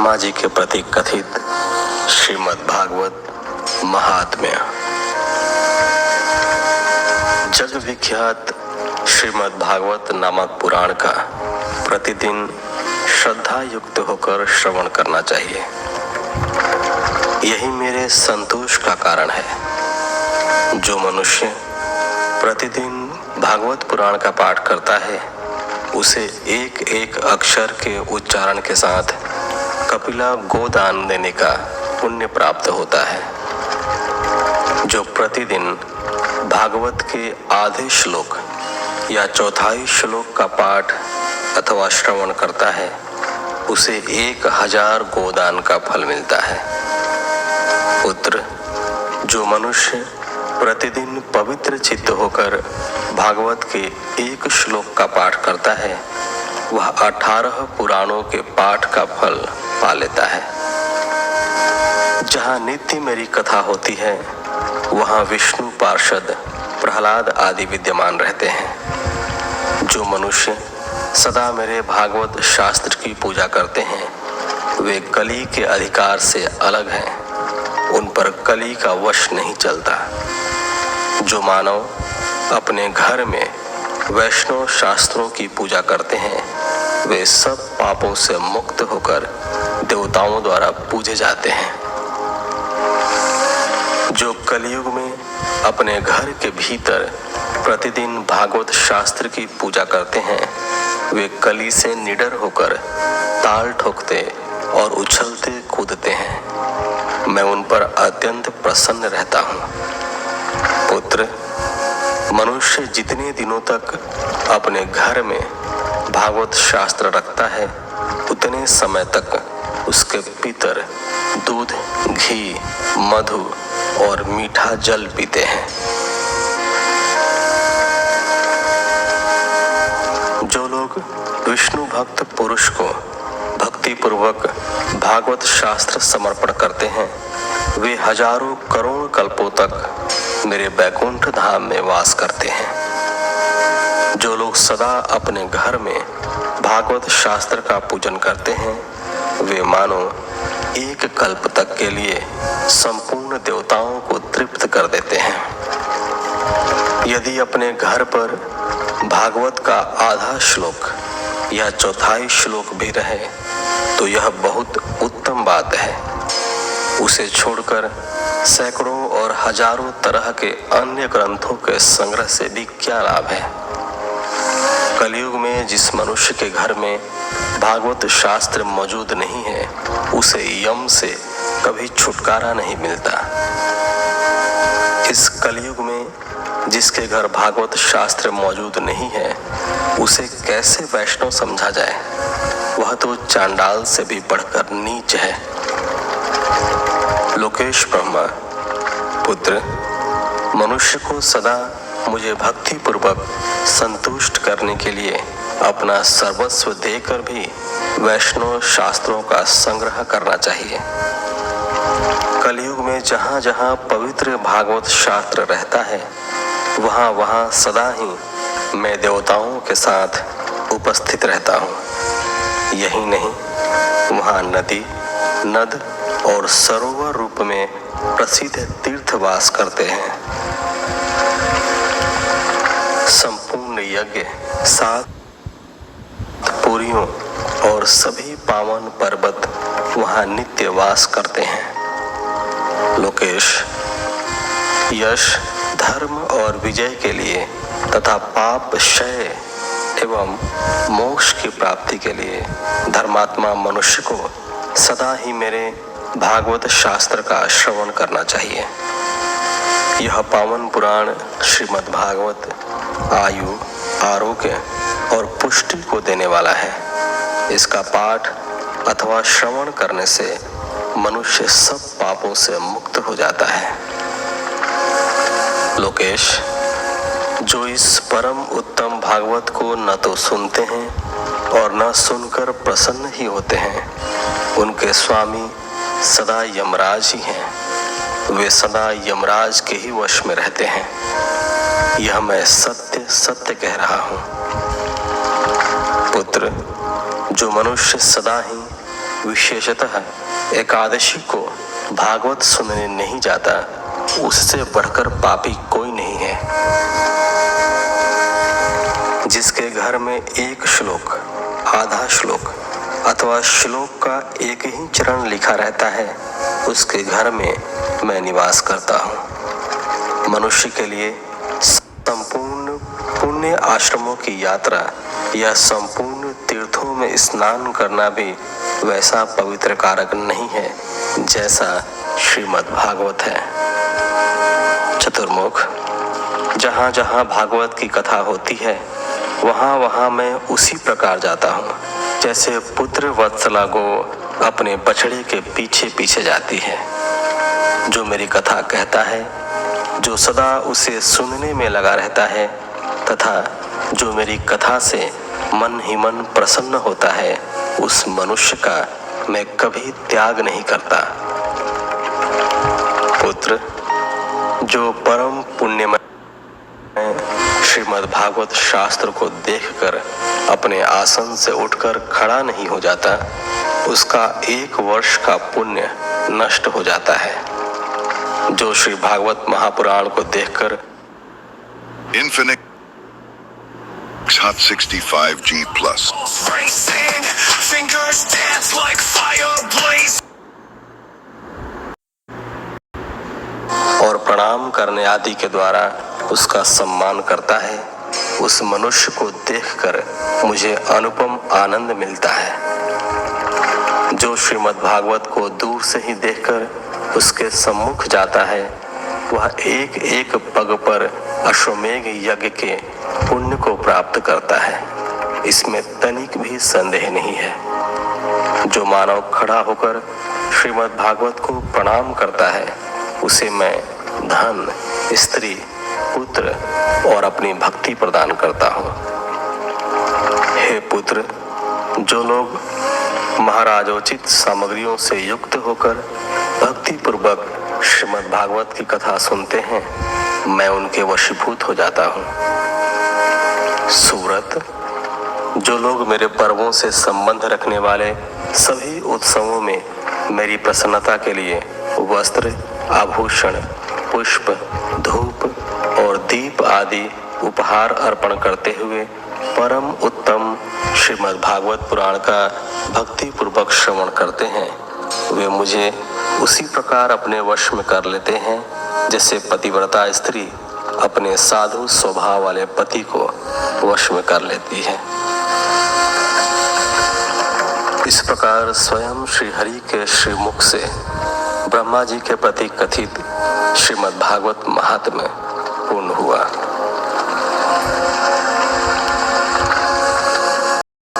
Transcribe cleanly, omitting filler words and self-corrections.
ब्रह्मा जी के प्रति कथित श्रीमद् भागवत महात्म्य। जग विख्यात श्रीमद् भागवत नामक पुराण का प्रतिदिन श्रद्धा युक्त होकर श्रवण करना चाहिए। यही मेरे संतोष का कारण है। जो मनुष्य प्रतिदिन भागवत पुराण का पाठ करता है उसे एक एक अक्षर के उच्चारण के साथ कपिला गोदान देने का पुण्य प्राप्त होता है। जो प्रतिदिन भागवत के आधे श्लोक या चौथाई श्लोक का पाठ अथवा श्रवण करता है उसे 1000 गोदान का फल मिलता है। पुत्र, जो मनुष्य प्रतिदिन पवित्र चित्त होकर भागवत के एक श्लोक का पाठ करता है वह 18 पुराणों के पाठ का फल पा लेता है। जहाँ नित्य मेरी कथा होती है वहाँ विष्णु पार्षद प्रहलाद आदि विद्यमान रहते हैं। जो मनुष्य सदा मेरे भागवत शास्त्र की पूजा करते हैं वे कली के अधिकार से अलग हैं, उन पर कली का वश नहीं चलता। जो मानव अपने घर में वैष्णव शास्त्रों की पूजा करते हैं वे सब पापों से मुक्त होकर देवताओं द्वारा पूजे जाते हैं। जो कलयुग में अपने घर के भीतर प्रतिदिन भागवत शास्त्र की पूजा करते हैं वे कली से निडर होकर ताल ठोकते और उछलते कूदते हैं। मैं उन पर अत्यंत प्रसन्न रहता हूँ। पुत्र, मनुष्य जितने दिनों तक अपने घर में भागवत शास्त्र रखता है उतने समय तक उसके पितर दूध, घी, मधु और मीठा जल पीते हैं। जो लोग विष्णु भक्त पुरुष को भक्ति पूर्वक भागवत शास्त्र समर्पण करते हैं वे हजारों करोड़ कल्पों तक मेरे बैकुंठ धाम में वास करते हैं। जो लोग सदा अपने घर में भागवत शास्त्र का पूजन करते हैं वे मानो एक कल्प तक के लिए संपूर्ण देवताओं को तृप्त कर देते हैं। यदि अपने घर पर भागवत का आधा श्लोक या चौथाई श्लोक भी रहे तो यह बहुत उत्तम बात है। उसे छोड़कर सैकड़ों और हजारों तरह के अन्य ग्रंथों के संग्रह से भी क्या लाभ है। कलयुग में जिस मनुष्य के घर में भागवत शास्त्र मौजूद नहीं है उसे यम से कभी छुटकारा नहीं मिलता। इस कलयुग में जिसके घर भागवत शास्त्र मौजूद नहीं है उसे कैसे वैष्णव समझा जाए। वह तो चांडाल से भी बढ़कर नीच है। लोकेश ब्रह्मा, पुत्र, मनुष्य को सदा मुझे भक्ति पूर्वक संतुष्ट करने के लिए अपना सर्वस्व देकर भी वैष्णव शास्त्रों का संग्रह करना चाहिए। कलयुग में जहाँ जहाँ पवित्र भागवत शास्त्र रहता है वहाँ वहाँ सदा ही मैं देवताओं के साथ उपस्थित रहता हूँ। यही नहीं, वहाँ नदी, नद और सरोवर रूप में प्रसिद्ध तीर्थवास करते हैं। संपूर्ण यज्ञ, 7 पुरियों और सभी पावन पर्वत वहाँ नित्य वास करते हैं। लोकेश, यश, धर्म और विजय के लिए तथा पाप क्षय एवं मोक्ष की प्राप्ति के लिए धर्मात्मा मनुष्य को सदा ही मेरे भागवत शास्त्र का श्रवण करना चाहिए। यह पावन पुराण श्रीमद् भागवत आयु, आरोग्य और पुष्टि को देने वाला है। इसका पाठ अथवा श्रवण करने से मनुष्य सब पापों से मुक्त हो जाता है। लोकेश, जो इस परम उत्तम भागवत को न तो सुनते हैं और न सुनकर प्रसन्न ही होते हैं उनके स्वामी सदा यमराज ही हैं। वे सदा यमराज के ही वश में रहते हैं। यह मैं सत्य सत्य कह रहा हूँ। पुत्र, जो मनुष्य सदा ही विशेषतः एकादशी को भागवत सुनने नहीं जाता, उससे बढ़कर पापी कोई नहीं है। जिसके घर में एक श्लोक, आधा श्लोक अथवा श्लोक का एक ही चरण लिखा रहता है, उसके घर में मैं निवास करता हूँ। मनुष्य के लिए संपूर्ण पुण्य आश्रमों की यात्रा या संपूर्ण तीर्थों में स्नान करना भी वैसा पवित्र कारक नहीं है जैसा श्रीमद् भागवत है। चतुर्मुख, जहाँ जहाँ भागवत की कथा होती है वहाँ वहाँ मैं उसी प्रकार जाता हूँ जैसे पुत्र वत्सला गो अपने बछड़े के पीछे पीछे जाती है। जो मेरी कथा कहता है, जो सदा उसे सुनने में लगा रहता है तथा जो मेरी कथा से मन ही मन प्रसन्न होता है, उस मनुष्य का मैं कभी त्याग नहीं करता। पुत्र, जो परम पुण्यमय श्रीमद् भागवत शास्त्र को देखकर अपने आसन से उठकर खड़ा नहीं हो जाता, उसका 1 वर्ष का पुण्य नष्ट हो जाता है। जो श्री भागवत महापुराण को देखकर Infinix Hot 65G Plus fingers dance like fire blaze और प्रणाम करने आदि के द्वारा उसका सम्मान करता है, उस मनुष्य को देखकर मुझे अनुपम आनंद मिलता है। जो श्रीमद् भागवत को दूर से ही देखकर उसके सम्मुख जाता है, वह एक एक पग पर अश्वमेघ यज्ञ के पुण्य को प्राप्त करता है, इसमें तनिक भी संदेह नहीं है। जो मानव खड़ा होकर श्रीमद् भागवत को प्रणाम करता है, उसे मैं धन, स्त्री, पुत्र और अपनी भक्ति प्रदान करता हूँ। हे पुत्र, जो लोग महाराजोचित सामग्रियों से युक्त होकर भक्ति पूर्वक श्रीमद् भागवत की कथा सुनते हैं, मैं उनके वशीभूत हो जाता हूँ। सूरत, जो लोग मेरे पर्वों से संबंध रखने वाले सभी उत्सवों में मेरी प्रसन्नता के लिए वस्त्र, आभूषण, पुष्प, धूप और दीप आदि उपहार अर्पण करते हुए परम उत्तम श्रीमद् भागवत पुराण का भक्ति पूर्वक श्रवण करते हैं, वे मुझे उसी प्रकार अपने वश में कर लेते हैं जैसे पतिव्रता स्त्री अपने साधु स्वभाव वाले पति को वश में कर लेती है। इस प्रकार स्वयं श्री हरि के श्रीमुख से ब्रह्मा जी के प्रति कथित श्रीमद् भागवत महात्म्य पूर्ण हुआ।